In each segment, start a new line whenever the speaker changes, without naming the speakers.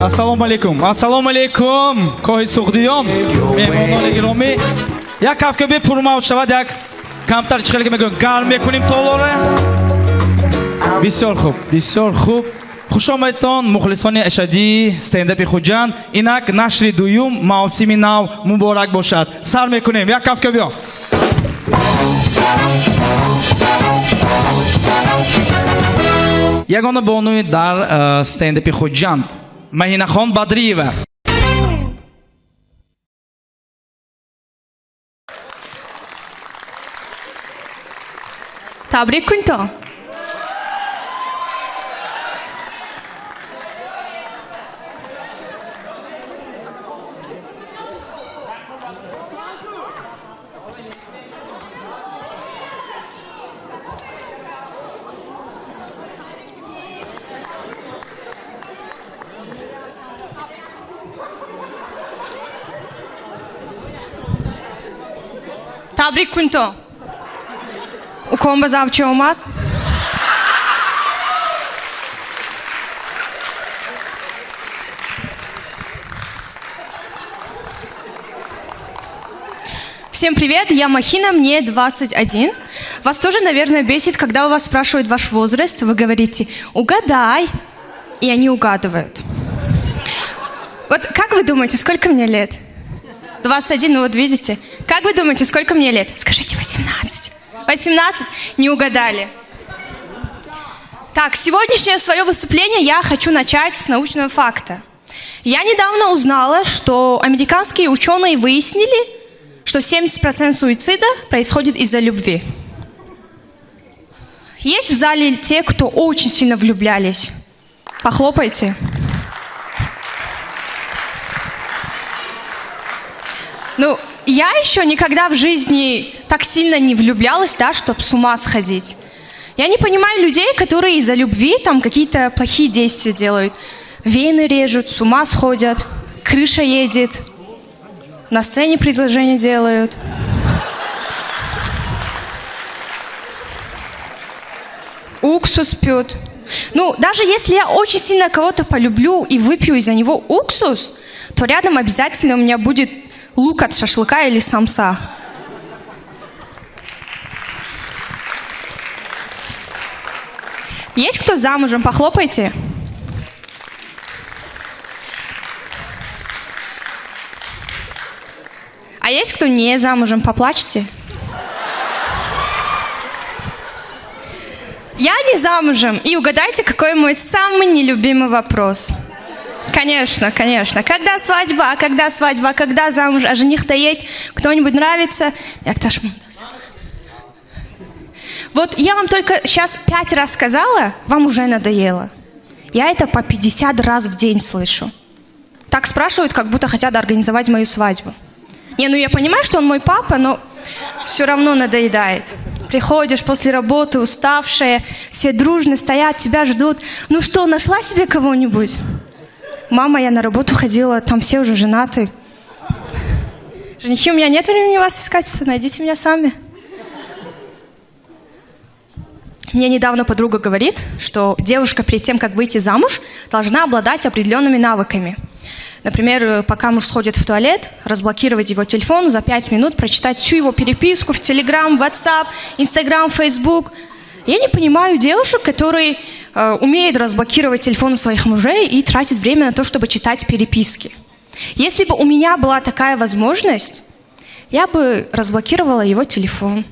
Ассалому алейкум. Ассалому алейкум. Коҳи сухдиён, меҳмонони гиромӣ. Як кафка бепурмавд шавад, як камтар чихеле мегӯем гарм мекунем толоре. Бисёр хуб, бисёр хуб. Хушомадтон мухлисони ашадии стендапи Хуҷанд. Инак нашри дуюм мавсими нав муборак бошад. Сар мекунем. Як кафка биё. Ягона бонуи дар стендапи Хуҷанд Маҳинахон Бадриева.
Табрик кун то. Табрик кун то. У ком ба завчи омад? Всем привет, я Махина, мне 21. Вас тоже, наверное, бесит, когда у вас спрашивают ваш возраст, вы говорите «угадай», и они угадывают. Вот как вы думаете, сколько мне лет? 21, ну вот видите. Как вы думаете, сколько мне лет? Скажите 18. 18? Не угадали. Так, сегодняшнее свое выступление я хочу начать с научного факта. Я недавно узнала, что американские ученые выяснили, что 70% суицида происходит из-за любви. Есть в зале те, кто очень сильно влюблялись? Похлопайте. Ну, я еще никогда в жизни так сильно не влюблялась, да, чтобы с ума сходить. Я не понимаю людей, которые из-за любви там какие-то плохие действия делают. Вены режут, с ума сходят, крыша едет, на сцене предложения делают. Уксус пьют. Ну, даже если я очень сильно кого-то полюблю и выпью из-за него уксус, то рядом обязательно у меня будет лук от шашлыка или самса. Есть кто замужем? Похлопайте. А есть кто не замужем? Поплачьте. Я не замужем. И угадайте, какой мой самый нелюбимый вопрос. Конечно, конечно. Когда свадьба? Когда свадьба? Когда замуж? А жених-то есть? Кто-нибудь нравится? Вот я вам только сейчас 5 раз сказала, вам уже надоело. Я это по 50 раз в день слышу. Так спрашивают, как будто хотят организовать мою свадьбу. Не, ну я понимаю, что он мой папа, но все равно надоедает. Приходишь после работы, уставшая, все дружно стоят, тебя ждут. Ну что, нашла себе кого-нибудь? Мама, я на работу ходила, там все уже женаты. Женихи, у меня нет времени вас искать, найдите меня сами. Мне недавно подруга говорит, что девушка перед тем, как выйти замуж, должна обладать определенными навыками. Например, пока муж сходит в туалет, разблокировать его телефон, за 5 минут прочитать всю его переписку в Telegram, WhatsApp, Instagram, Facebook. Я не понимаю девушек, которые умеют разблокировать телефоны своих мужей и тратить время на то, чтобы читать переписки. Если бы у меня была такая возможность, я бы разблокировала его телефон,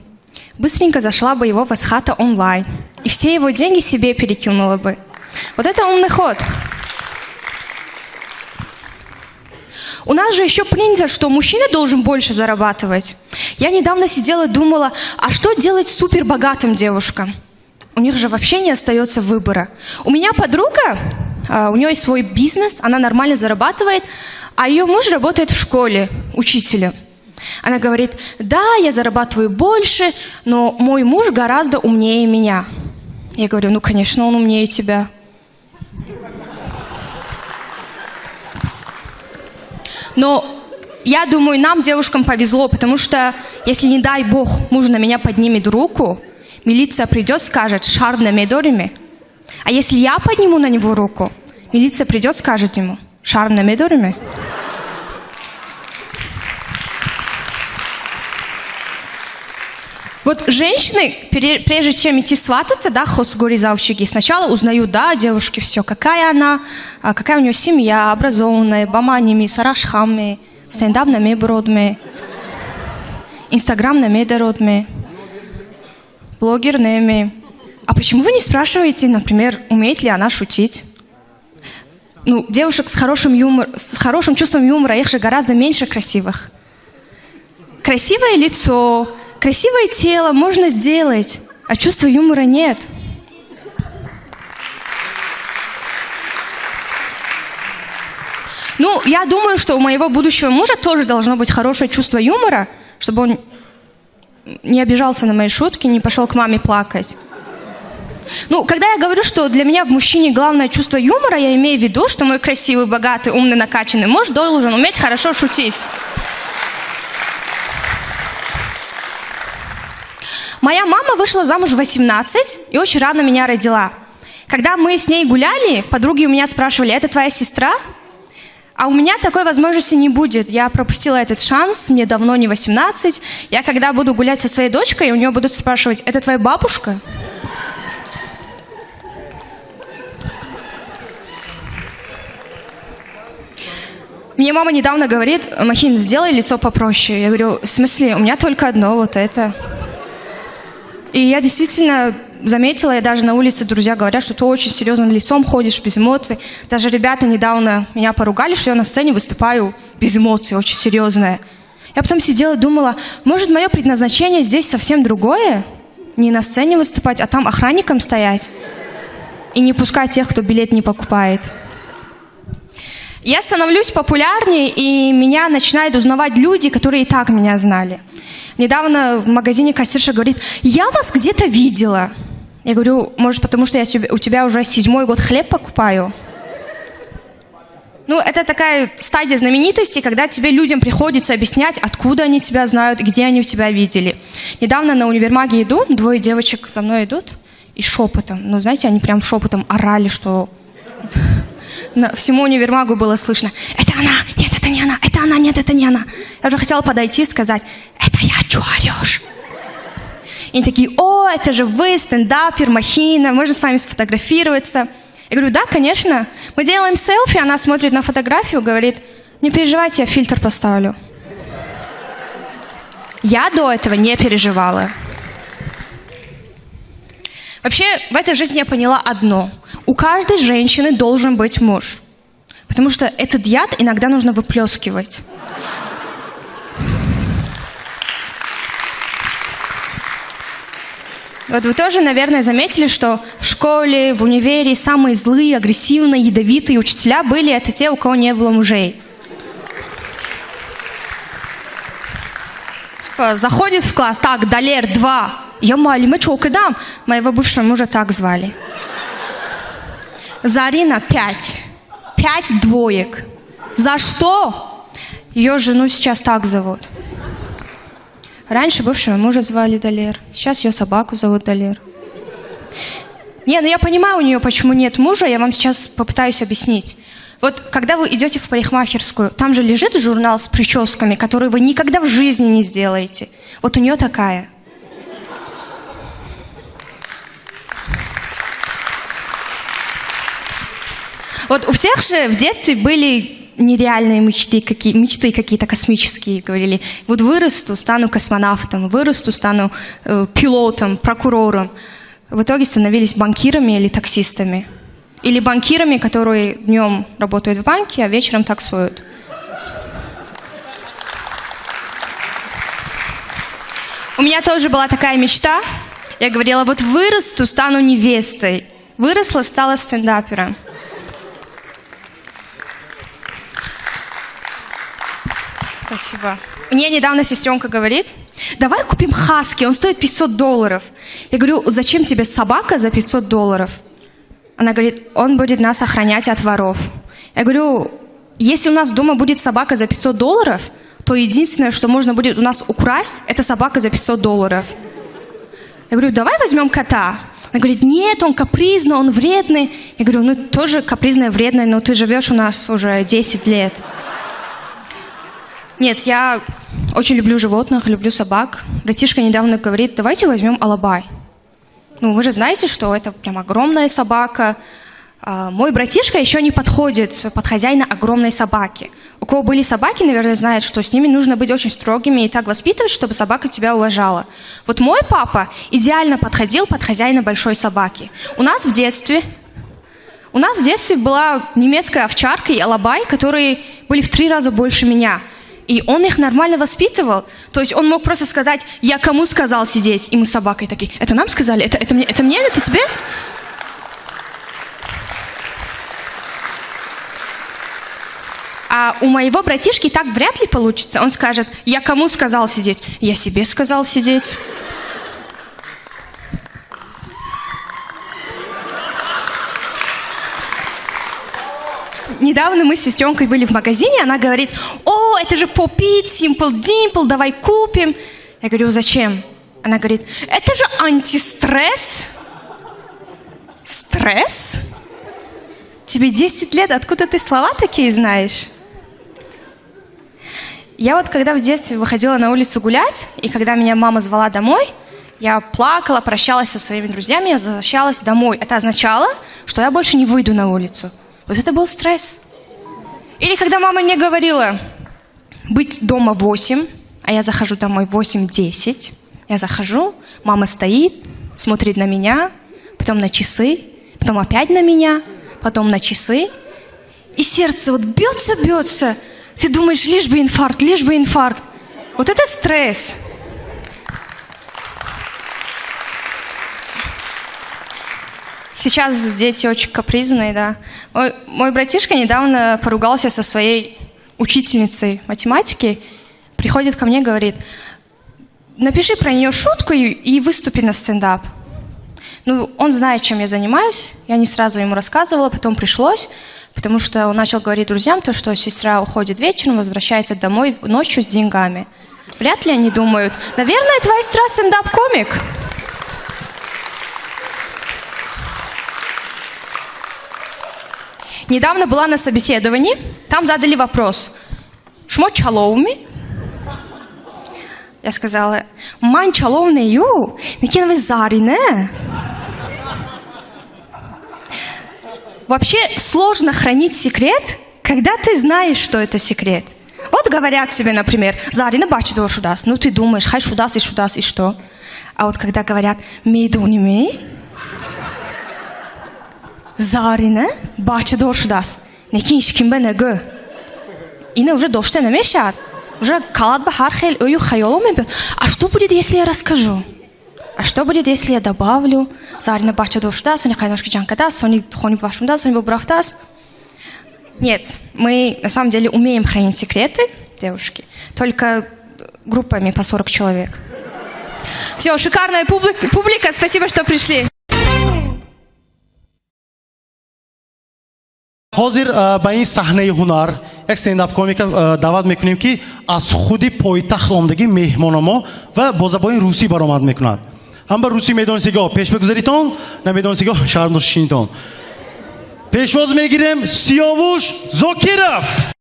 быстренько зашла бы его в Асхата онлайн и все его деньги себе перекинула бы. Вот это умный ход. У нас же еще принято, что мужчина должен больше зарабатывать. Я недавно сидела и думала, а что делать супербогатым девушкам? У них же вообще не остается выбора. У меня подруга, у нее есть свой бизнес, она нормально зарабатывает, а ее муж работает в школе учителем. Она говорит, да, я зарабатываю больше, но мой муж гораздо умнее меня. Я говорю, ну, конечно, он умнее тебя. Но я думаю, нам, девушкам, повезло, потому что, если, не дай бог, муж на меня поднимет руку, милиция придет, скажет, шар на медориме. А если я подниму на него руку, милиция придет, скажет ему, Шарм на медориме. Вот женщины, прежде чем идти свататься, да, хосгоризавчики, сначала узнают, да, девушки, все, какая она, какая у нее семья, образованная, баманими, сарашхами, стендапными бродми, инстаграмными дородми, блогерными. А почему вы не спрашиваете, например, умеет ли она шутить? Ну, девушек с хорошим чувством юмора, их же гораздо меньше красивых. Красивое лицо, красивое тело можно сделать, а чувства юмора нет. Ну, я думаю, что у моего будущего мужа тоже должно быть хорошее чувство юмора, чтобы он не обижался на мои шутки, не пошел к маме плакать. Ну, когда я говорю, что для меня в мужчине главное чувство юмора, я имею в виду, что мой красивый, богатый, умный, накачанный муж должен уметь хорошо шутить. Моя мама вышла замуж в 18 и очень рано меня родила. Когда мы с ней гуляли, подруги у меня спрашивали: это твоя сестра? А у меня такой возможности не будет. Я пропустила этот шанс, мне давно не 18. Я когда буду гулять со своей дочкой, у нее будут спрашивать: это твоя бабушка? Мне мама недавно говорит: Махин, сделай лицо попроще. Я говорю: в смысле? У меня только одно, вот это. И я действительно заметила, я даже на улице, друзья говорят, что ты очень серьезным лицом ходишь, без эмоций. Даже ребята недавно меня поругали, что я на сцене выступаю без эмоций, очень серьезная. Я потом сидела и думала, может, мое предназначение здесь совсем другое? Не на сцене выступать, а там охранником стоять. И не пускать тех, кто билет не покупает. Я становлюсь популярнее, и меня начинают узнавать люди, которые и так меня знали. Недавно в магазине кассирша говорит: я вас где-то видела. Я говорю: может, потому что я у тебя уже 7-й год хлеб покупаю? Ну, это такая стадия знаменитости, когда тебе людям приходится объяснять, откуда они тебя знают, где они тебя видели. Недавно на универмаге иду, 2 девочек за мной идут, и шепотом, ну, знаете, они прям шепотом орали, что... Всему универмагу было слышно: это она, нет, это не она, это она, нет, это не она. Я уже хотела подойти и сказать: это я, чё орёшь? И они такие: о, это же вы, стендапер, Махина, можно с вами сфотографироваться? Я говорю: да, конечно. Мы делаем селфи, она смотрит на фотографию, говорит: не переживайте, я фильтр поставлю. Я до этого не переживала. Вообще, в этой жизни я поняла одно. У каждой женщины должен быть муж. Потому что этот яд иногда нужно выплескивать. Вот вы тоже, наверное, заметили, что в школе, в универе самые злые, агрессивные, ядовитые учителя были это те, у кого не было мужей. Типа, заходит в класс: так, Далер 2. Я малима чокадам. Моего бывшего мужа так звали. Зарина 5. 5 двоек. За что? Ее жену сейчас так зовут. Раньше бывшего мужа звали Далер. Сейчас ее собаку зовут Далер. Не, ну я понимаю у нее, почему нет мужа. Я вам сейчас попытаюсь объяснить. Вот когда вы идете в парикмахерскую, там же лежит журнал с прическами, которые вы никогда в жизни не сделаете. Вот у нее такая. Вот у всех же в детстве были нереальные мечты какие-то космические. Говорили: вот вырасту, стану космонавтом, вырасту, стану пилотом, прокурором. В итоге становились банкирами или таксистами. Или банкирами, которые днем работают в банке, а вечером таксуют. У меня тоже была такая мечта. Я говорила: вот вырасту, стану невестой. Выросла, стала стендапером. Спасибо. Мне недавно сестренка говорит: давай купим хаски, он стоит $500. Я говорю: зачем тебе собака за $500? Она говорит: он будет нас охранять от воров. Я говорю: если у нас дома будет собака за $500, то единственное, что можно будет у нас украсть, это собака за $500. Я говорю: давай возьмем кота. Она говорит, нет, он капризный, он вредный. Я говорю, ну тоже капризная, вредная, но ты живешь у нас уже 10 лет. Нет, я очень люблю животных, люблю собак. Братишка недавно говорит, давайте возьмем алабай. Ну, вы же знаете, что это прям огромная собака. Мой братишка еще не подходит под хозяина огромной собаки. У кого были собаки, наверное, знают, что с ними нужно быть очень строгими и так воспитывать, чтобы собака тебя уважала. Вот мой папа идеально подходил под хозяина большой собаки. У нас в детстве была немецкая овчарка и алабай, которые были в 3 раза больше меня. И он их нормально воспитывал. То есть он мог просто сказать, я кому сказал сидеть? И мы с собакой такие, это нам сказали? Это мне, это тебе? А у моего братишки так вряд ли получится. Он скажет, я кому сказал сидеть? Я себе сказал сидеть. Недавно мы с сестренкой были в магазине, она говорит, о, это же Попит, Simple Dimple, давай купим. Я говорю, зачем? Она говорит, это же антистресс. Стресс? Тебе 10 лет, откуда ты слова такие знаешь? Я вот когда в детстве выходила на улицу гулять, и когда меня мама звала домой, я плакала, прощалась со своими друзьями, я возвращалась домой. Это означало, что я больше не выйду на улицу. Вот это был стресс. Или когда мама мне говорила, быть дома 8, а я захожу домой 8:10. Я захожу, мама стоит, смотрит на меня, потом на часы, потом опять на меня, потом на часы. И сердце вот бьется. Ты думаешь, лишь бы инфаркт. Вот это стресс. Сейчас дети очень капризные, да. Мой братишка недавно поругался со своей учительницей математики. Приходит ко мне и говорит, напиши про нее шутку и выступи на стендап. Ну, он знает, чем я занимаюсь. Я не сразу ему рассказывала, потом пришлось, потому что он начал говорить друзьям, то, что сестра уходит вечером, возвращается домой ночью с деньгами. Вряд ли они думают, наверное, твоя сестра стендап-комик. Недавно была на собеседовании, там задали вопрос, шмо чаловми? Я сказала, мань чаловны ю, некиновы зарине. Вообще сложно хранить секрет, когда ты знаешь, что это секрет. Вот говорят тебе, например, Зарина бачи до шудас. Ну ты думаешь, хай шудас, и что? А вот когда говорят, мейдуними, Зарина бачи до шудас. Некин шкимбе негэ. Ина уже доште не мешат. Уже калат бахар хель ою хайолом бьет. А что будет, если я расскажу? А что будет, если я добавлю? Зарина бача дошдас, сони хайношки джанкадас, сони хони вашмдас, сони бобрафтас. Нет, мы на самом деле умеем хранить секреты, девушки, только группами по 40 человек. Все, шикарная публика, спасибо, что пришли.
حاضر با این صحنه هنر یک استنداپ کمیک دعوت میکنیم که از خودی پایتخت آمدگی مهمان ما و با زبان روسی برآمد میکند. هم به روسی میدانستگاه پیش بگذاریتون نمیدانستگاه شرم شینتون. پیشواز میگیریم سیاوش زاکیرов.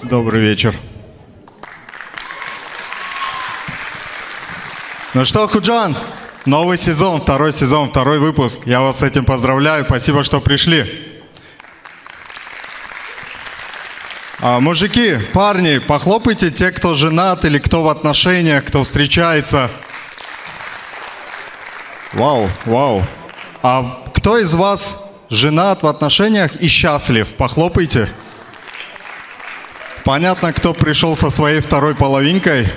Добрый вечер. Ну что, Худжан, новый сезон, второй выпуск. Я вас с этим поздравляю. Спасибо, что пришли. Мужики, парни, похлопайте те, кто женат или кто в отношениях, кто встречается. Вау, вау. А кто из вас женат в отношениях и счастлив? Похлопайте. Понятно, кто пришел со своей второй половинкой.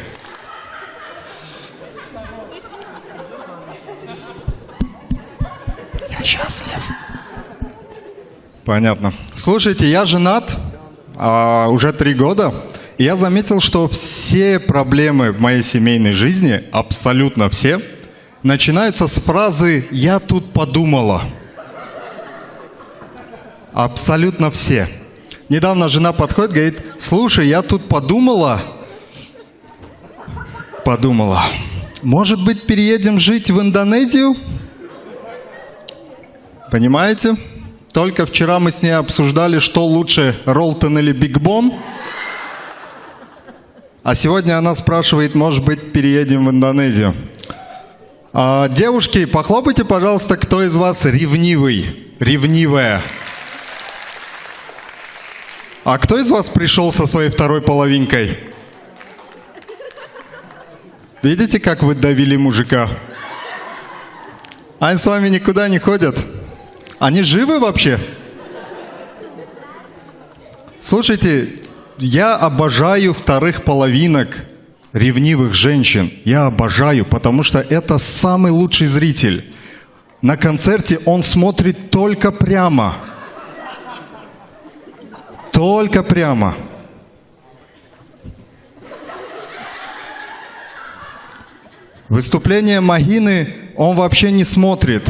Я счастлив. Понятно. Слушайте, я женат уже 3 года. И я заметил, что все проблемы в моей семейной жизни, абсолютно все, начинаются с фразы «я тут подумала». Абсолютно все. Недавно жена подходит, говорит: слушай, я тут подумала. Может быть, переедем жить в Индонезию? Понимаете? Только вчера мы с ней обсуждали, что лучше, Роллтон или Биг Бон. А сегодня она спрашивает, может быть, переедем в Индонезию. Девушки, похлопайте, пожалуйста, кто из вас ревнивый, ревнивая. А кто из вас пришел со своей второй половинкой? Видите, как вы давили мужика? Они с вами никуда не ходят. Они живы вообще? Слушайте, я обожаю вторых половинок ревнивых женщин. Я обожаю, потому что это самый лучший зритель. На концерте он смотрит только прямо. Только прямо. Выступление Махины он вообще не смотрит.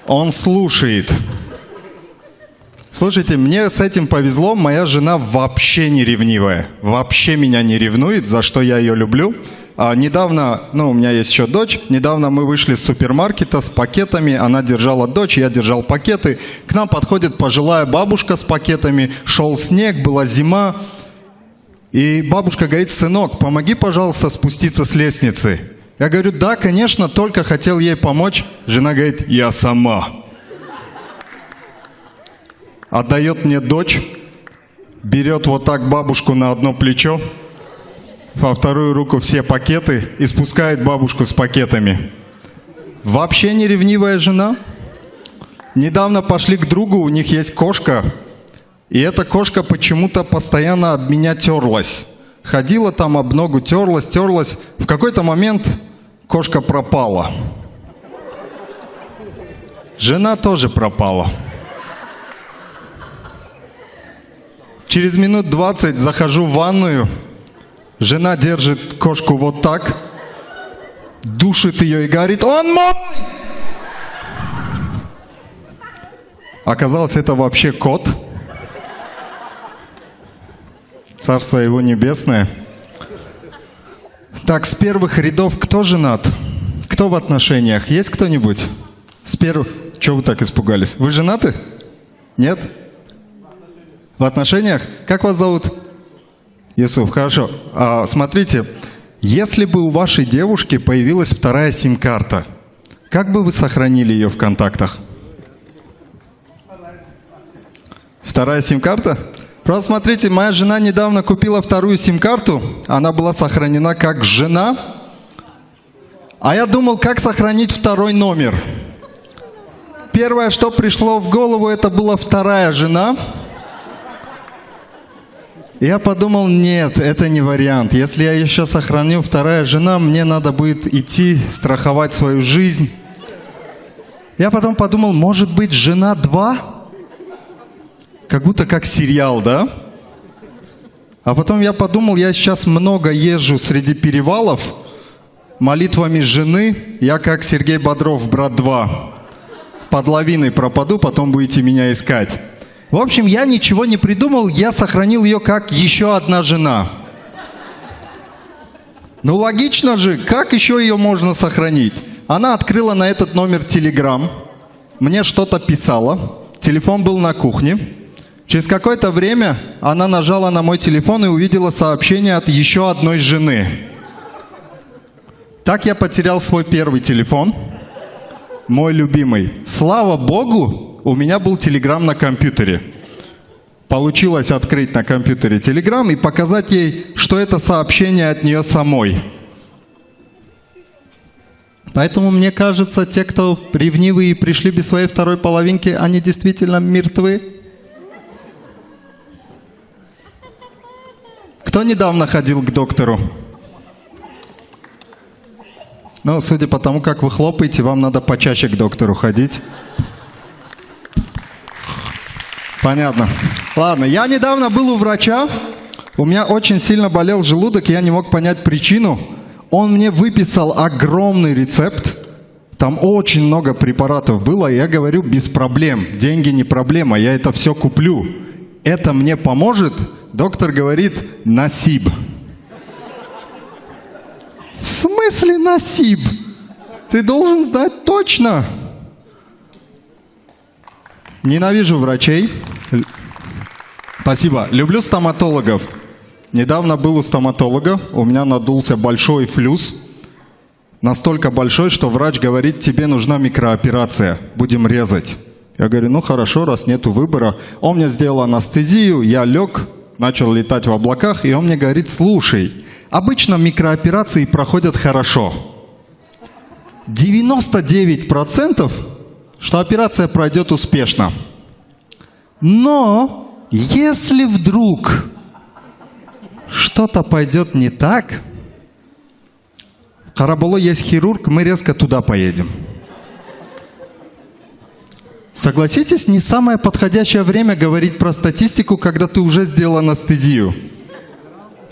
Он слушает. Слушайте, мне с этим повезло. Моя жена вообще не ревнивая. Вообще меня не ревнует, за что я ее люблю. Недавно, у меня есть еще дочь. Недавно мы вышли с супермаркета с пакетами. Она держала дочь, я держал пакеты. К нам подходит пожилая бабушка с пакетами. Шел снег, была зима. И бабушка говорит: сынок, помоги, пожалуйста, спуститься с лестницы. Я говорю: да, конечно, только хотел ей помочь. Жена говорит: я сама. Отдает мне дочь, берет вот так бабушку на одно плечо, во вторую руку все пакеты и спускает бабушку с пакетами. Вообще не ревнивая жена. Недавно пошли к другу, у них есть кошка, и эта кошка почему-то постоянно об меня терлась. Ходила там об ногу, терлась. В какой-то момент кошка пропала. Жена тоже пропала. Через минут 20 захожу в ванную. Жена держит кошку вот так, душит ее и говорит: он мой! Оказалось, это вообще кот. Царство его небесное. Так, с первых рядов кто женат? Кто в отношениях? Есть кто-нибудь? С первых... Чего вы так испугались? Вы женаты? Нет? В отношениях? Как вас зовут? Юсуф, хорошо. Смотрите, если бы у вашей девушки появилась вторая сим-карта, как бы вы сохранили ее в контактах? Вторая сим-карта? Просто смотрите, моя жена недавно купила вторую сим-карту. Она была сохранена как жена. А я думал, как сохранить второй номер. Первое, что пришло в голову, это была вторая жена. Я подумал: нет, это не вариант. Если я еще сохраню вторая жена, мне надо будет идти страховать свою жизнь. Я потом подумал, может быть, жена 2? Как будто как сериал, да? А потом я подумал, я сейчас много езжу среди перевалов, молитвами жены, я как Сергей Бодров, брат 2. Под лавиной пропаду, потом будете меня искать. В общем, я ничего не придумал, я сохранил ее как еще одна жена. Ну логично же, как еще ее можно сохранить? Она открыла на этот номер Telegram, мне что-то писала, телефон был на кухне. Через какое-то время она нажала на мой телефон и увидела сообщение от еще одной жены. Так я потерял свой первый телефон, мой любимый. Слава Богу, у меня был Telegram на компьютере. Получилось открыть на компьютере Telegram и показать ей, что это сообщение от нее самой. Поэтому мне кажется, те, кто ревнивые и пришли без своей второй половинки, они действительно мертвы. Кто недавно ходил к доктору? Ну, судя по тому, как вы хлопаете, вам надо почаще к доктору ходить. Понятно. Ладно, я недавно был у врача. У меня очень сильно болел желудок, я не мог понять причину. Он мне выписал огромный рецепт. Там очень много препаратов было. Я говорю, без проблем. Деньги не проблема, я это все куплю. Это мне поможет? Доктор говорит: насиб. В смысле насиб? Ты должен знать точно. Ненавижу врачей. Спасибо. Люблю стоматологов. Недавно был у стоматолога, у меня надулся большой флюс. Настолько большой, что врач говорит, тебе нужна микрооперация, будем резать. Я говорю, ну хорошо, раз нету выбора. Он мне сделал анестезию, я лег, начал летать в облаках, и он мне говорит, слушай, обычно микрооперации проходят хорошо. 99%, что операция пройдет успешно. Но если вдруг что-то пойдет не так, в Хараболо есть хирург, мы резко туда поедем. Согласитесь, не самое подходящее время говорить про статистику, когда ты уже сделал анестезию.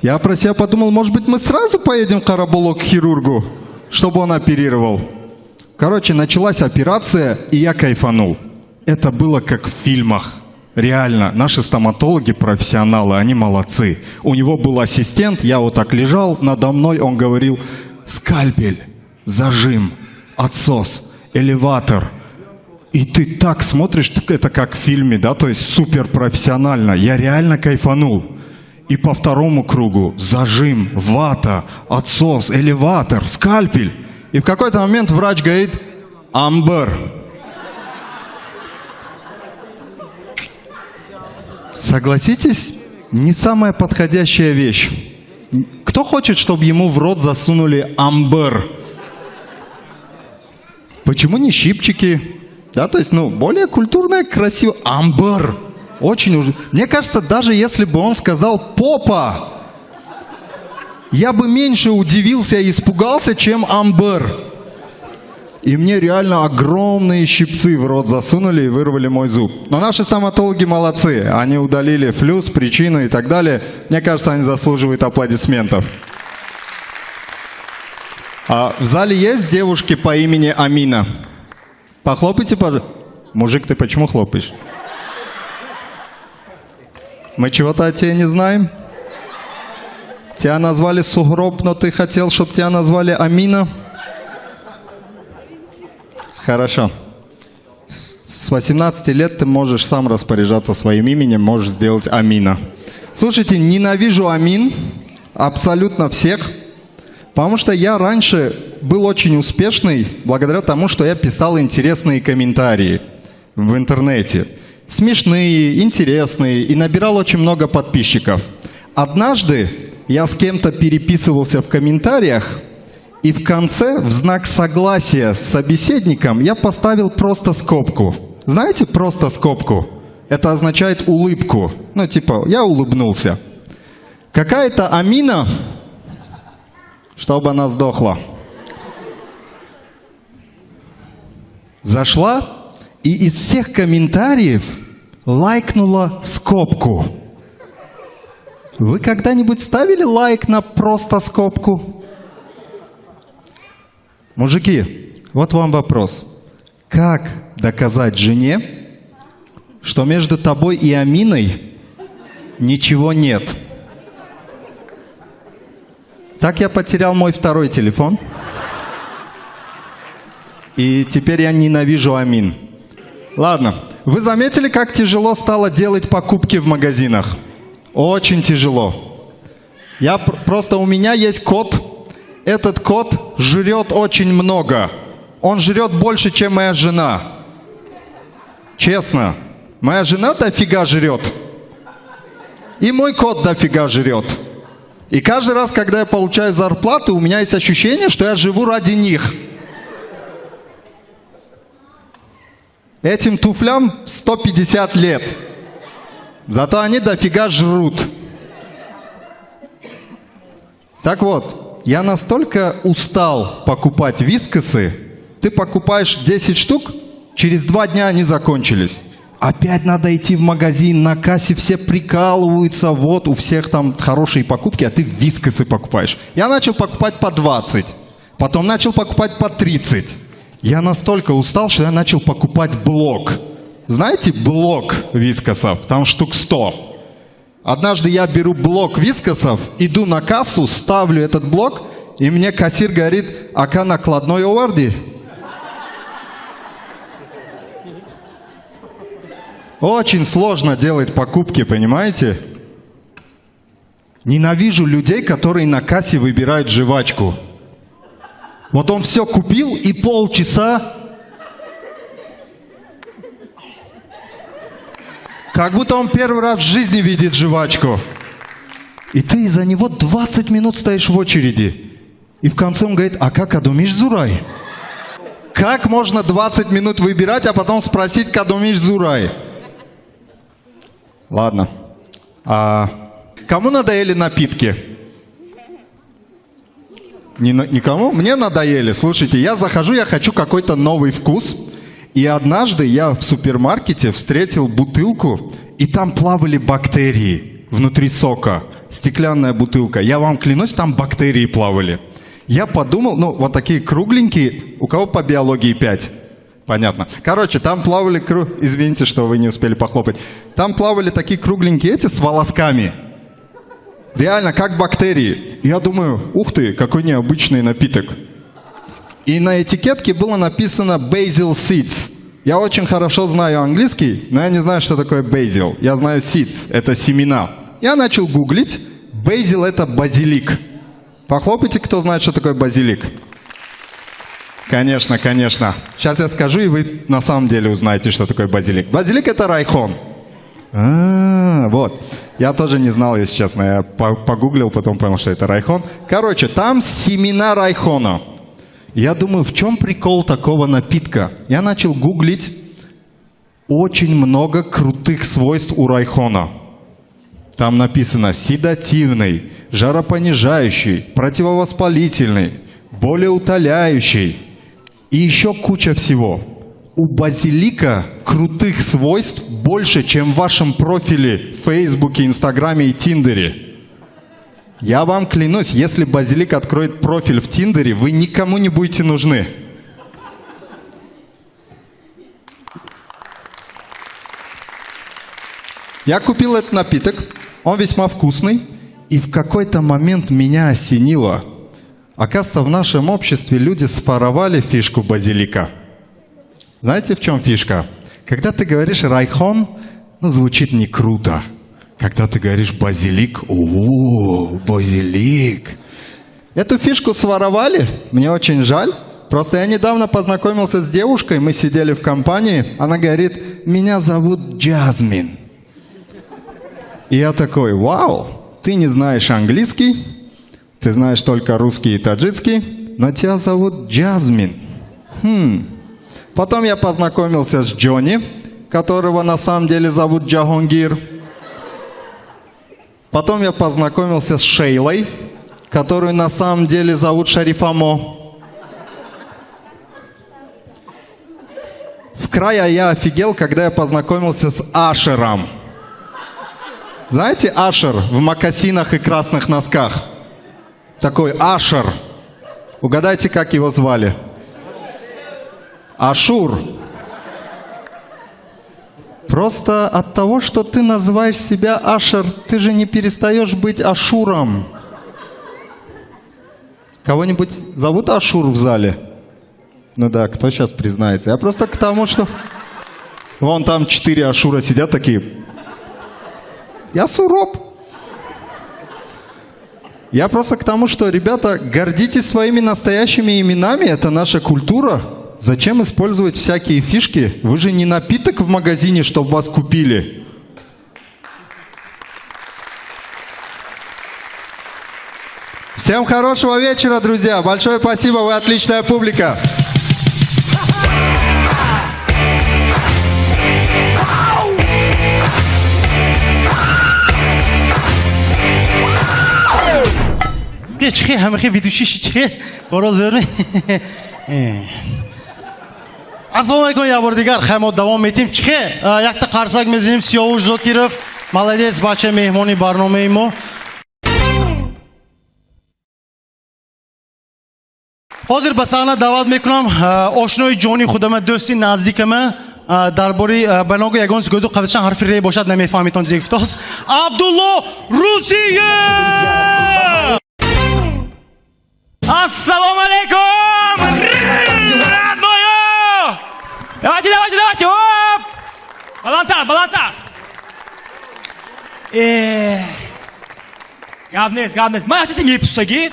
Я про себя подумал, может быть, мы сразу поедем в Хараболо к хирургу, чтобы он оперировал. Короче, началась операция, и я кайфанул. Это было как в фильмах. Реально, наши стоматологи профессионалы, они молодцы. У него был ассистент, я вот так лежал, надо мной он говорил, скальпель, зажим, отсос, элеватор. И ты так смотришь, это как в фильме, да, то есть супер профессионально. Я реально кайфанул. И по второму кругу зажим, вата, отсос, элеватор, скальпель. И в какой-то момент врач говорит, амбер. Согласитесь, не самая подходящая вещь. Кто хочет, чтобы ему в рот засунули амбер? Почему не щипчики? Да, то есть, более культурное, красиво. Амбер. Очень уже. Мне кажется, даже если бы он сказал попа, я бы меньше удивился и испугался, чем амбер. И мне реально огромные щипцы в рот засунули и вырвали мой зуб. Но наши стоматологи молодцы. Они удалили флюс, причину и так далее. Мне кажется, они заслуживают аплодисментов. А в зале есть девушки по имени Амина? Похлопайте, пожалуйста. Мужик, ты почему хлопаешь? Мы чего-то о тебе не знаем? Тебя назвали Сугроб, но ты хотел, чтобы тебя назвали Амина? Хорошо. С 18 лет ты можешь сам распоряжаться своим именем, можешь сделать Амина. Слушайте, ненавижу Амин, абсолютно всех, потому что я раньше был очень успешный благодаря тому, что я писал интересные комментарии в интернете. Смешные, интересные, и набирал очень много подписчиков. Однажды я с кем-то переписывался в комментариях, и в конце, в знак согласия с собеседником, я поставил просто скобку. Знаете, просто скобку? Это означает улыбку. Я улыбнулся. Какая-то Амина, чтобы она сдохла, зашла и из всех комментариев лайкнула скобку. Вы когда-нибудь ставили лайк на просто скобку? Мужики, вот вам вопрос. Как доказать жене, что между тобой и Аминой ничего нет? Так я потерял мой второй телефон. И теперь я ненавижу Амин. Ладно, вы заметили, как тяжело стало делать покупки в магазинах? Очень тяжело. Просто у меня есть кот. Этот кот жрет очень много. Он жрет больше, чем моя жена. Честно. Моя жена дофига жрет. И мой кот дофига жрет. И каждый раз, когда я получаю зарплату, у меня есть ощущение, что я живу ради них. Этим туфлям 150 лет. Зато они дофига жрут. Так вот. Я настолько устал покупать вискосы, ты покупаешь 10 штук, через 2 дня они закончились. Опять надо идти в магазин, на кассе все прикалываются, вот у всех там хорошие покупки, а ты вискосы покупаешь. Я начал покупать по 20, потом начал покупать по 30. Я настолько устал, что я начал покупать блок. Знаете, блок вискосов, там штук 100. Однажды я беру блок вискосов, иду на кассу, ставлю этот блок и мне кассир говорит, ака накладной оварди. Очень сложно делать покупки, понимаете? Ненавижу людей, которые на кассе выбирают жвачку. Вот он все купил и полчаса... Как будто он первый раз в жизни видит жвачку. И ты из-за него 20 минут стоишь в очереди. И в конце он говорит, а как адумиш зурай? Как можно 20 минут выбирать, а потом спросить, кадумиш зурай? Ладно. Кому надоели напитки? Никому? Мне надоели. Слушайте, я захожу, я хочу какой-то новый вкус. И однажды я в супермаркете встретил бутылку, и там плавали бактерии внутри сока. Стеклянная бутылка. Я вам клянусь, там бактерии плавали. Я подумал, ну, вот такие кругленькие. У кого по биологии 5? Понятно. Короче, там плавали... Извините, что вы не успели похлопать. Там плавали такие кругленькие эти с волосками. Реально, как бактерии. Я думаю, ух ты, какой необычный напиток. И на этикетке было написано Basil Seeds. Я очень хорошо знаю английский, но я не знаю, что такое basil. Я знаю seeds, это семена. Я начал гуглить. Basil это базилик. Похлопайте, кто знает, что такое базилик. Конечно, конечно. Сейчас я скажу, и вы на самом деле узнаете, что такое базилик. Базилик это райхон. Вот. Я тоже не знал, если честно. Я погуглил, потом понял, что это райхон. Короче, там семена райхона. Я думаю, в чем прикол такого напитка? Я начал гуглить. Очень много крутых свойств у райхона. Там написано седативный, жаропонижающий, противовоспалительный, болеутоляющий и еще куча всего. У базилика крутых свойств больше, чем в вашем профиле в Фейсбуке, Инстаграме и Тиндере. Я вам клянусь, если базилик откроет профиль в Тиндере, вы никому не будете нужны. Я купил этот напиток, он весьма вкусный, и в какой-то момент меня осенило. Оказывается, в нашем обществе люди своровали фишку базилика. Знаете, в чем фишка? Когда ты говоришь райхон, ну, звучит не круто. Когда ты говоришь базилик, о, базилик. Эту фишку своровали, мне очень жаль. Просто я недавно познакомился с девушкой, мы сидели в компании, она говорит, меня зовут Джазмин. И я такой, вау, ты не знаешь английский, ты знаешь только русский и таджикский, но тебя зовут Джазмин. Потом я познакомился с Джонни, которого на самом деле зовут Джахонгир. Потом я познакомился с Шейлой, которую на самом деле зовут Шарифамо. В крае я офигел, когда я познакомился с Ашером. Знаете, Ашер в мокасинах и красных носках? Такой Ашер. Угадайте, как его звали? Ашур. Просто от того, что ты называешь себя Ашер, ты же не перестаешь быть Ашуром. Кого-нибудь зовут Ашур в зале? Ну да, кто сейчас признается? Я просто к тому, что... Вон там 4 Ашура сидят такие. Я Суроб. Я просто к тому, что, ребята, гордитесь своими настоящими именами, это наша культура. Зачем использовать всякие фишки? Вы же не напиток в магазине, чтобы вас купили. Всем хорошего вечера, друзья. Большое спасибо, вы отличная публика.
چخی همه خیلی ویدیوشی چخی برای زیره السلام علیکم یه بار دیگر خیلی دوام میتیم چخی یک تا قرصک میزنیم سیاوش زاکیرов молодец بچه مهمانی برنامه ما حاضر به صحنه دعوت میکنم آشنای جانی خودم دوستی نزدیکم درباره بناگو یگان سگودو قدرشان حرفی ری باشد نمیفهمیتون زیفتاس عبدالله روسیه
Ассалому алейкум! Родную! Давайте! Оп! Балантар! Габнес. Ман ҳатиси мепурсаги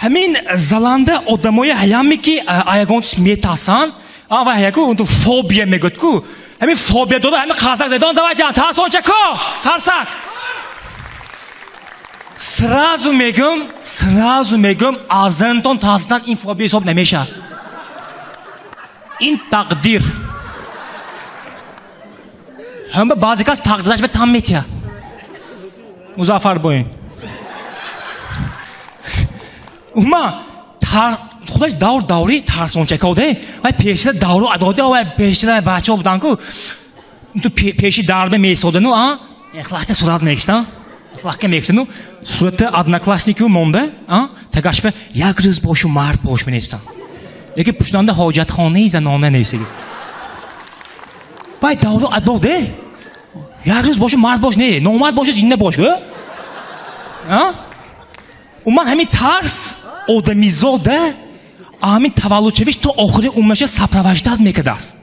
ҳамин заланда одамои ҳаяме ки аягонтис метарсан ва ҳаяку унту фобия мегӯяд ку ҳамин фобия дода ҳамин қарсак зайдан давайте тарсонча ко қарсак сразу мегӯм аз зинтон тарсидан ин фобия ҳисоб намешавад ин тақдир ҳама баъзе кас тақдираш ба там метиҳад музаффар боин умма худаш даври тарсончакоде вай пешра давру адоде вай пешра бачаҳо будан ку ту пеши дарбе месодану эхлаҳка сурат мекиштан эхлаҳка мекиштану сурати однокласснику монда тагашпа як рӯз бошу мард бош меневистан лекин пуштанда ҳоҷатхонаи занона невисаги вай давру адоде як рӯз бошу мард бош не номард бошу зинда бош уман ҳамин тарс одамизода ҳамин таваллудшавиш то охири умраша сапровождат мекардааст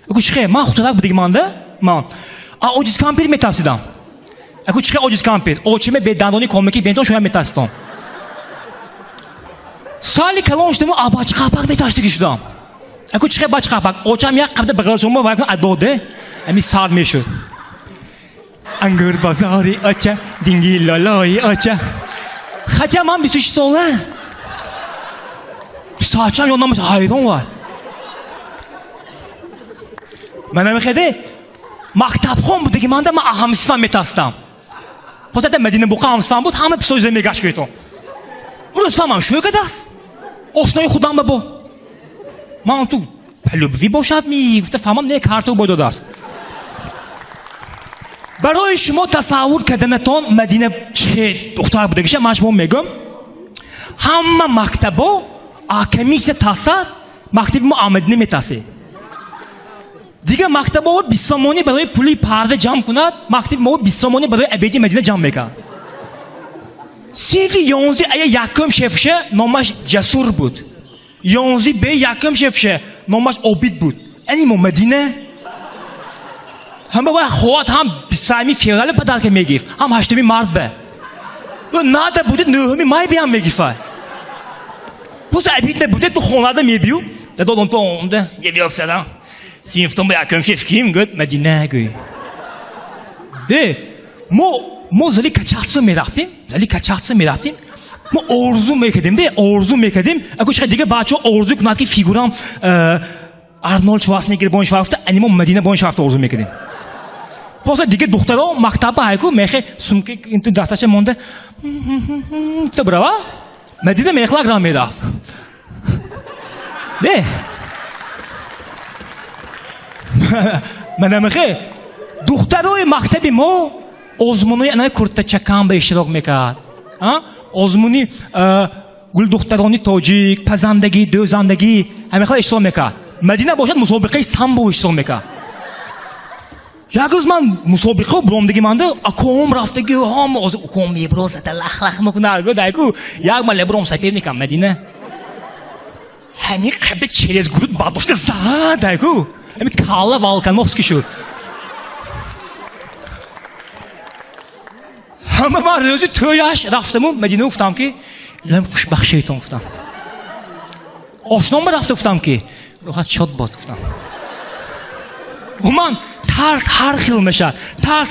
аку чихе ман худсарак будиги манда ман оҷиз кампир метарсидам аку чихе оҷиз кампир очиме бедандони комики бентон шоям метарсидам сали калон шудаму бачи қапак метарсидагӣ шудам аку чихе бачи қапак очам як қабда бағалшома вайкун адоде ҳамин сар мешуд ангур бозори оча динги лолои оча хача ман 26 сола сачам ёдам ҳайрон вай манамехеде мактабхон будаги манда ман ҳамсифам метарсидам посата мадина буқа ҳамсифам буд ҳама писоизе мегашт гирифтам рӯзфамам шӯ кадааст ошнои худам бо ман ту любви бошад мегуфта фаҳмам не карту бой додааст барои шумо тасаввур карданатон мадина чӣ духтар будагиша ман шумо мегӯм ҳама мактабо комиссия тарсад мактаби мо амадина метарсе дигар мактабо 20 сомонӣ барои пули парда ҷамъ кунад мактаби мо 20 сомонӣ барои абеди мадина ҷамъ мекард синфи 11 ая якум шефша номаш ҷасур буд 11 б якум шефша номаш обид буд ани мо мадина ҳама вай хоҳад ҳам 23 феврали падарка мегирифт ҳам 8 март ба нада буде 9 май биам мегирифт просто абид набуде ту хонада мебию дадодам то онда ебиёбсадам синфтон ба якум шеф ким гӯд мадина гӯй мо зали качахсо мерафтим мо орзу мекардем аку чихе дига бачаҳо орзу кунад ки фигурам арнолд шварценеггер бо ин шарафта ани мо мадина бо ин шарафта орзу мекардем просто дига духтаро мактаба ҳайку мехе сумка инту дасташа монда то брава мадина мехлак ра мерафт не манамехе духтарои мактаби мо озмунои анаи куртачакан ба иштирок мекард озмуни гулдухтарони тоҷик пазандагӣ дӯзандагӣ ҳамихел иштирок мекард мадина бошад мусобиқаи самбо иштирок мекард як рӯз ман мусобиқа буромдаги манда аком рафтаги ҳама озир аком меброзада лахлах мекунад гӯдайку як ман лебром сапер мекам мадина ҳамин қабда через гуруд бардошта задайку ҳамин калла волкановский шуд ҳама ман рӯзи тӯяш рафтаму мадина гуфтам ки илам хушбахшиятон гуфтам ошном рафта гуфтам ки роҳат шод бод гуфтам ман тарс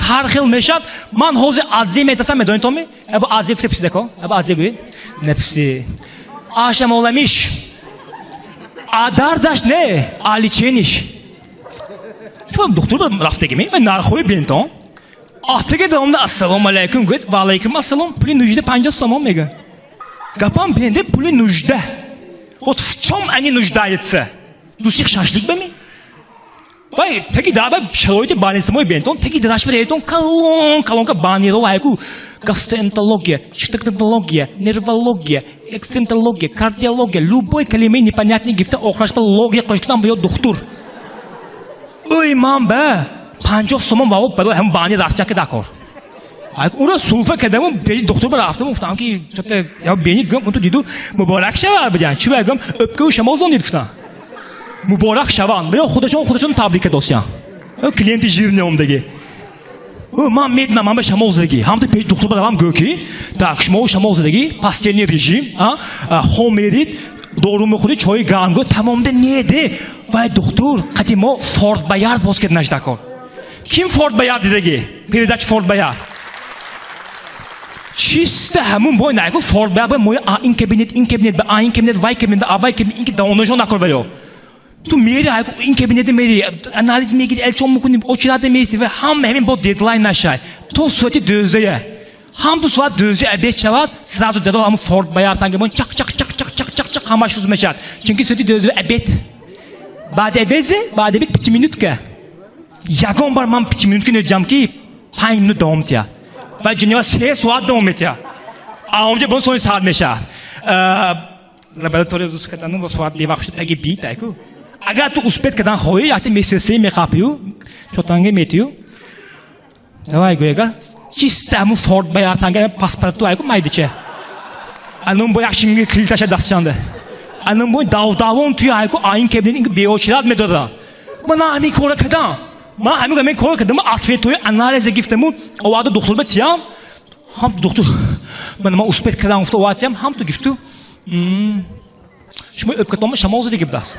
ҳар хел мешад ман ҳозир адзе метасам медонед томи аба адзе гуфте пусидако аба адзе гӯед напуси ашамоламиш адардаш не аличениш духтур рафтагими мен нархои бентон атаге давомда ассалому алайкум гӯед ва алайкум ассалом пули нужда 50 сомон мега гапам бенде пули нужда вот в чём они нуждаются дусих шашлик бами вай таки даба шароити банисмои бентон таки драшваретон колонка баниро айку гастроэнтерология технология нервология экстрентология кардиология любой калимаи непонятный гифта охирашба логия қилишкунам ба ёд духтур ой ман ба 50 сомон вавоб барои ҳам бани рафтаки дакор
اون سوفه کردم پیش دکتر رفتم گفتم که یا بینید گم اون تو دیدو مبارک شود بجن چی بگم öpke شما زون گفتم مبارک شوان بیا خودشون تبریک دوستان کلینتی جیرنه اومدگی من میدونم من به شما زدگی هم تو پیش دکتر برام گوکی так شما زدگی پاستیلی رژیم خومیرید دورو میخوری چای گرم گو تمام ده نیده وای دکتر قتی ما فورد بیارد باز کرد نشده کن kim فورد بیارد دیدگی پیرداچ فورد بیارد چیست همون باید نگو فورد بیارد موی این کابینت به این کابینت وای کابینت آوای کابینت این که دانشون نکن ویو تو میری این کابینت میری analiz میگیری الچون میکنی o çilerde میسی و همین با deadline نشای تو سوتی دوزه هم تو سوات دوزه ابیت شود сразу دادو همون فورد بیارد تنگمون چک همش روز میشد چونکی سوتی دوزه ابیت بعد ابیزه بعد ابیت 5 minut که یکم بار من 5 minut که نجام کی 5 minut دوام تیا و جنیا 3 ساعت دوام میتیا اونجا با سوی سال میشه لابراتوری روز کردن با ساعت بیوقت اگه بیت ایکو اگر تو اسپیت کردن خویی یاتی میسیسی میخاپیو شوتانگی میتیو دوای گویگا چیست همون فورد بیار تانگه پاسپورتو ایکو مایدیچه انون با یکشینگی کلیتاش دستشانده انون با داوون توی ایکو آین کبین اینکه بیوچیلات میدادا من همین کار کردم من همین کار کردم اتفاقی توی انالیز گفتمون اوادو دکتر بتیام هم دکتر من ما اسپیت کردم افت اواتیم هم تو گفتو شما öpketoma شما زدی گفتاس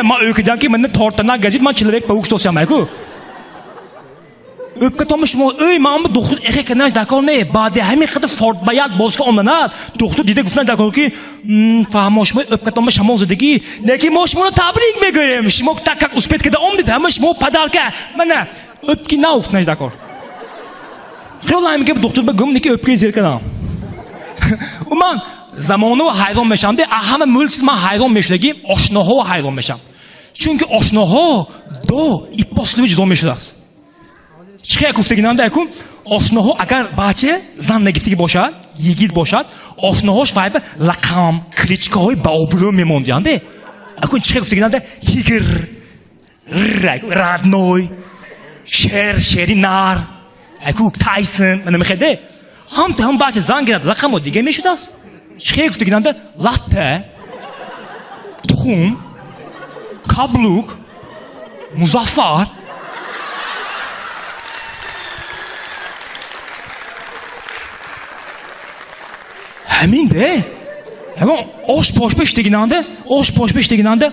ما öyküden ki ben tortana gazet man человек паук что самайку öpketoma شما ey man bu doktor eke kanaj dakor ne bade hemi kadar fort bayat bozka ondan doktor dide guftan dakor ki fahamoş mu öpketoma شما زدی ki ne ki moş bunu tabrik megayım şimo tak uspet kada om dedi ama şimo padalka mana öpki na ufnaj dakor خیلی که دکتر بگم نیکی öpkeyi زیر کنم من زمانو hayron میشم ده همه ملک من hayron میشدگی آشناها hayron میشم چون که آشناها دو ایپاسلوی جزو میشده است چه گفتگی نمیده کن آشناها اگر بچه زن نگفتگی باشد یگید باشد آشناهاش فایب لقم کلیچکای باوبرو میموندند اکن چه گفتگی نمیده تیگر رادنوی شری نار اکو تایسون من میخوده هم بچه زن گرد لقم دیگه میشده است چه گفتگی نمیده لاته تخم کابلوک مزافر همین ده همون آش پاش پیش دیگنانده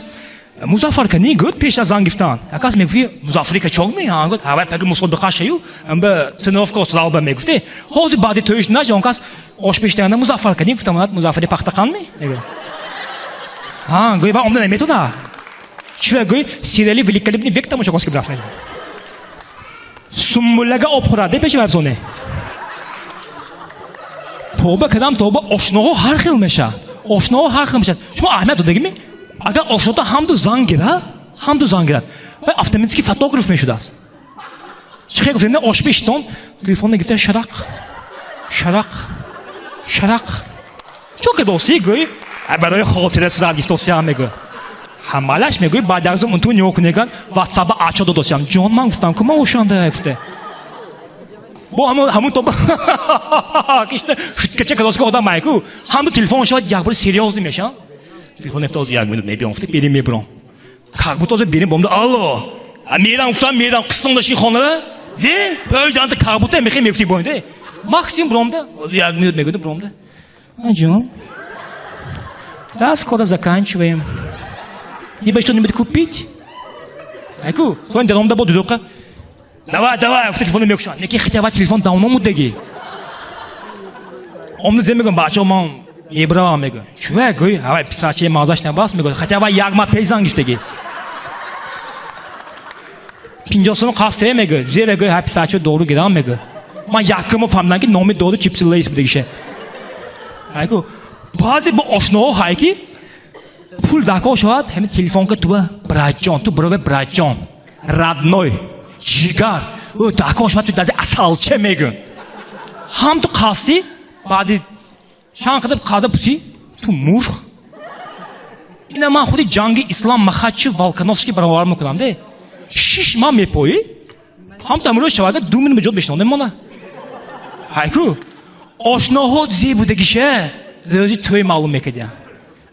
مزافر کنی گود پیش از زن گفتن اکاس میگفتی مزافری که چوگ می گود هوا پک مسول بخشیو ام به تنوف کوس زالبا میگفتی حاضر بعدی تویش نش اون کاس آش پیش دیگنانده مزافر کنی گفتم مزافری پختخان می گوی با عمده نمیتونه چه گوی سیریالی ولیکلیبنی وقت مشو کوس کبراس میگه سمبولگا آبخورده پیش ورزونه توبه کدام توبه آشناها هر خیل میشه شما احمد دادگی می اگر آشناها هم تو زنگ گیرد و автоматически فوتوگراف میشده است چه گفتن آش بیشتون تلفن نگفته شرق چون که دوستی گوی برای خاطره سر گفته هم میگه همالش میگه بعد از اون تو نیو کنگان واتساپ آچو دو دوستم جون من گفتم که من اوشانده گفته با همون تو کشته کچه کلاس آدم مایکو هم تو تلفن شاید یک بار سریوز نمیشه تلفن افتاد یک minut نمیافته بریم میبرم کاربوتاز بریم بومده آلو میرم قسم داشتی خانه زی böyle canlı karbuta میخوام میفتی بومده ماکسیم برومده یک minut میگه برومده جون да скоро заканчиваем либо что-нибудь купить айку сон дромда буду дока давай в телефон мекшан неки хотя бы телефон давно мудеги он земегон бачо ман ибра мега чувак гой авай писаче мазаш не бас мега хотя бы ягма пейзан гиштеги пинжосун касте мега зере гой писаче doğru gidan mega man yakımı famdan ki nomi doğru chipsleyiz bu degişe айку bazı bu oşno hayki pul dako şoat hem telefon ka tu brajon tu brove brajon radnoy jigar o dako şoat tu daze asalçe megun ham tu qasti badi şan qadab qada pusi tu murx ina man xudi jangi islam makhachi volkanovski baravar mikunam de shishma mepoyi هم تمرین شود 2 میلیون به جد بشنوندم مانا هایکو آشناهات زی بودگیشه روزی توی معلوم میکردیم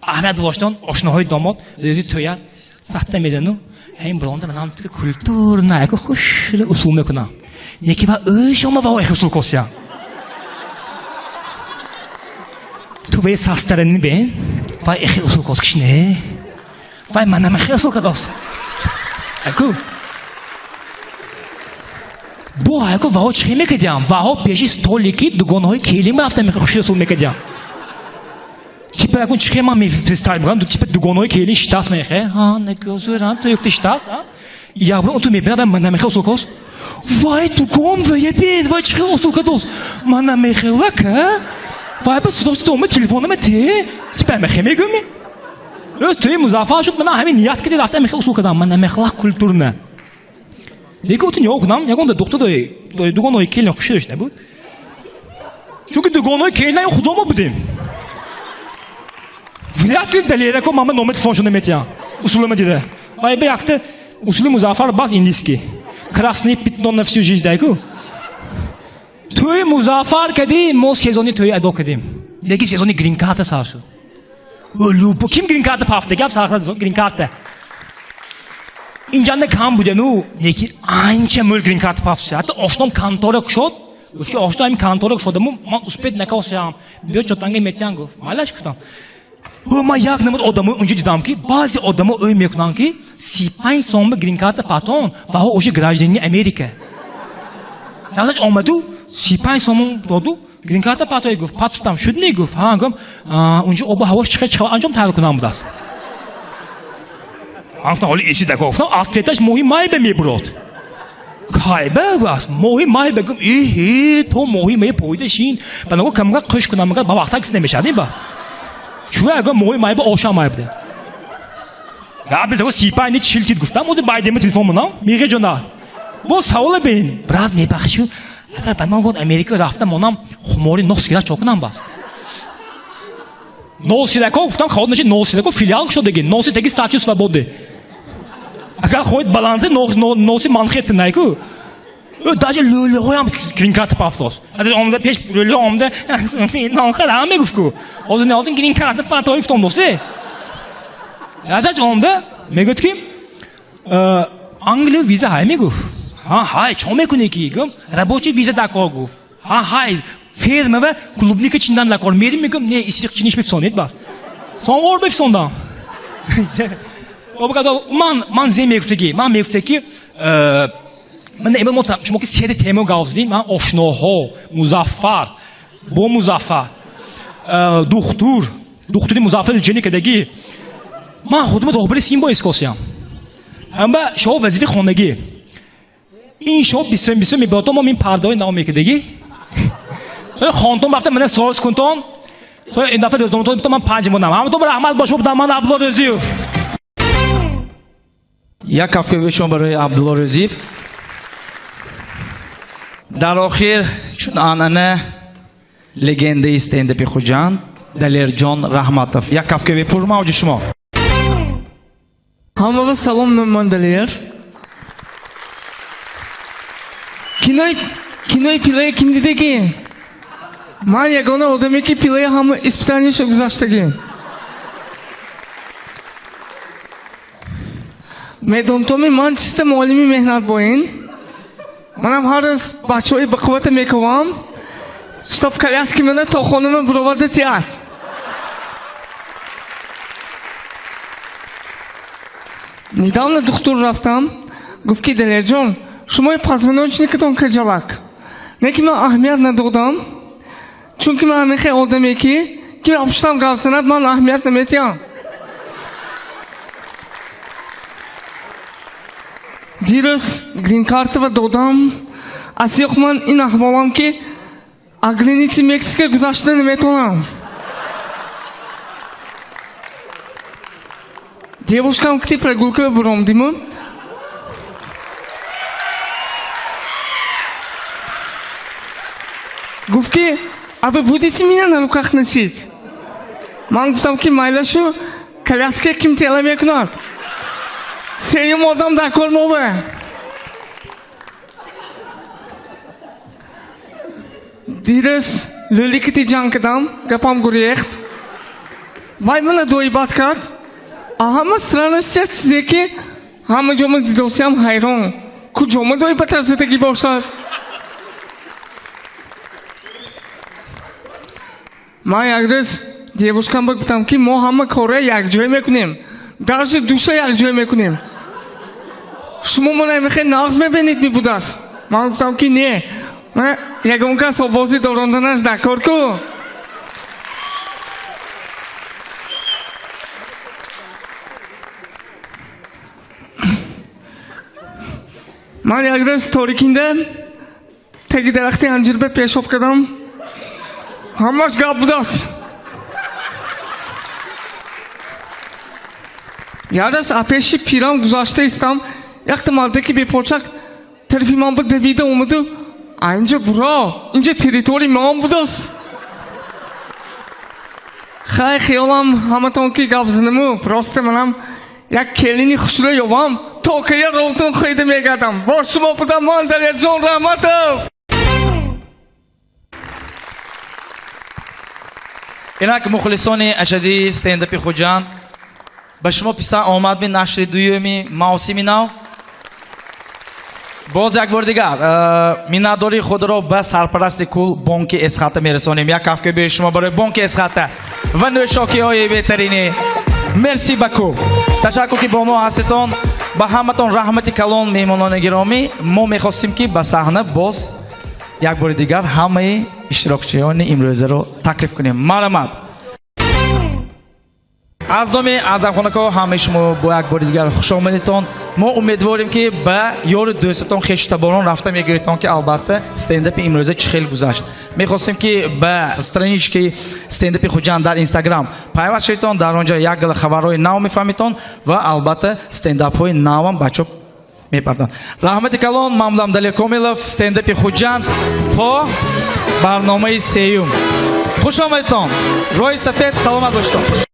احمد واشتان آشناهای داماد روزی توی سخته میدنو هم برانده من هم تو کلتور نه که خوش اصول میکنم یکی با شما با اصول کسیم تو به ساسترنی بین با اصول کسکش نه و من هم اصول کداست اگه با اگه واو چی میکردیم واو پیشی ستولیکی دوگانهای کلیم رفتم میخوشی اصول میکردیم تیپ اگه چی ما میفرستیم میگن تیپ دوگانهای کلی شتاس میخه ها نگذارم تو یفتی شتاس یا برو تو میبینم من نمیخوام اصول کس وای دوگان وای بین وای چی اصول کداست من نمیخوام لکه وای بس دوستم تلفنم تی تیپ میخوام میگمی روز توی مزافر شد من همین نیت کردی رفتم میخوام اصول کدام من نمیخوام کلتور نه دیگه اون یا کنم یا اون دکتر دای دوگانهای کلی خوشی داشته بود چون که دوگانهای کلی خدا ما بودیم ولیت دلیره که مامان نومت فونشونه میتیم اصول دیده وای به وقت اصول مزافر باز انگلیسی красный пятно на всю жизнь дайку توی مزافر کردیم ما سیزونی توی ادا کردیم دیگه سیزونی گرین کارت سر شد لوپو کیم گرین کارت پافته گپ سر گرین کارت اینجا نه کام بوده نو یکی آنچه مول گرین کارت پافته حتی آشنام کانتورک شد گفتی آشنام کانتورک شد من اسپید نکاسیم بیا چطانگی میتیم گفت مالش گفتم ما یک نمود آدمو اونجا دیدم که بعضی آدمو اوی میکنن که 35 سوم گرین کارت پاتون و ها اوش گراجدینی امریکا یادش آمدو 35 سوم دادو گرین کارت پاتوی گفت پاتستم شد نگفت ها گم اونجا آب و هواش چقدر انجام تعریف کنم بوداست گفتم حالی ایسی دکو گفتم آفیتش مهم مای به میبرد کایبه باس مهم مای بگم تو مهم پویدشین بنابرای کمگاه قش کنم مگر با وقتا گفت نمیشدیم باس چون اگر موی مای با آشام مای بده یا بیزه سیپای نیت شیلتید گفتم موزه بایدیم تلفن منام میگه جونا با سوال بین برات میبخشو اگر بنام گفت امریکا رفتم منام خماری نوسیلا چوکنم باز نوسیلا کو گفتم خود نشی نوسیلا کو فیلیال شد دیگه نوسی تگی استاتوس و بوده اگر خود بالانس نوسی منخیت نیکو даже لوله هایم گرین کارت پافتوس از آمده پیش لوله آمده ناخر همه گفت کو از نیازم گرین کارت پاتوی فتم دوسته از آمده میگفت که انگلیس ویزا های میگفت ها های چه میکنی کی گم رابطی ویزا دکار گفت ها های فرم و کلوبنی که چندان لکار میریم میگم نه ایستیق چینیش بفسونید باز سوار بفسوندم من زی میگفت که من میگفت که من امروز مطمئن شما که سه تیمو گذاشتیم من آشناها مزافر با مزافر دختری مزافر جنی کدگی من خودم دختری سیم با اسکوسیم اما شما وظیفه خانگی این شما بیسم میبودم ما این پردای نام کدگی خانتون رفته من سوالس کنتم این دفعه دوستم تو من 5 بودم هم تو رحمت باش بودم من عبدالرزیف
یک کافه بشون برای عبدالرزیف در آخر چون آنانه لگنده استندپی خوجان دلیر جان رحمتوف یک کافه به پر موج شما
همه سلام من دلیر кинои пилаи ким дидагӣ ман ягона одаме ки пилаи ҳама испитаниашо гузаштагӣ медонтоми ман чиста муаллими меҳнатбоин манам ҳар рӯз бачаҳои бақуввата мекавам штоб коляски мена то хонама буроварда театр недавно духтур рафтам гуфт ки далерҷон шумои позвоночникатон каҷалак не ки ман аҳамият надодам чунки ман ҳамин хел одаме ки ман пуштам гап занад ман аҳамият наметиҳам дирӯз грин-картава додам аз ёх ман ин аҳволам ки аз граници мексика гузашта наметавонам девушкам ки прогулка биромдиму гуфт ки абе будете меня на руках носить ман гуфтам ки майлашу коляска ким тела мекунад сеюм одам дар кор мобе дирас лиликити ҷанг кардам, гапам гурехт. Вай мана дуибат кард. А ҳама странностяш чизе ки ҳама ҷо ман дидосиам ҳайрон. Куҷо ма дуибат аз зидагӣ бошад? Ман як рӯз девушкамро гуфтам ки мо ҳама корро якҷоя мекунем. Даже душа якҷоя мекунем. Шумо мана мехоҳед нағз мебинед мебудааст. Ман гуфтам ки не. Ман ягон кас овози доронданаш накор ку. Ман як рӯз торикинда таги дарахти анҷирба пешоб кардам. Ҳамаш гап будааст. Ядас апеши пирам гузашта истам. Якта мардаки бепочак тарафи ман ба давида омаду. Инҷа буро, инҷа территории ман будааст. Хай хиёлам ҳаматон ки гап занаму. Просто манам як келини хушро ёбам. То ки я ротун хида мегардам. Бо шумо будам ман Дарёҷон Раҳматов.
инак мухлисони ашадии стендапи Хуҷанд, ба шумо писанд омадми нашри дуюми мавсими нав. боз як бор дигар миннатдории худро ба сарпарасти кул бонки Эсхата мерасонем. як ҳафта бе шумо барои бонки Эсхата ва нӯшокиҳои беҳтарини. мерси баку. ташаккур ки бо мо ҳаститон. ба ҳаматон раҳмати калон меҳмонони гиромӣ. мо мехостем ки ба саҳна боз як бори дигар ҳамаи иштирокчиёни имрӯзаро таклиф кунем. марҳамат. аз номи аъзамхонаҳо ҳамаи шумо бо як бори дигар хушомадитон. мо умедворем ки ба ёру дӯстатон хештабонон рафта мегӯетон ки албатта стендапи имрӯза чӣ хел гузашт. мехостем ки ба страничкаи стендапи Хуҷанд дар Инстаграм пайваст шавитон. дар он ҷо як гала хабарҳои нав мефаҳмитон ва албатта стендапҳои навам ба чоп мепарданд. раҳмати калон. ман будам Далел Комилов, стендапи Хуҷанд. то барномаи сеюм. хушомадитон. роҳи сафед. саломат бошитон.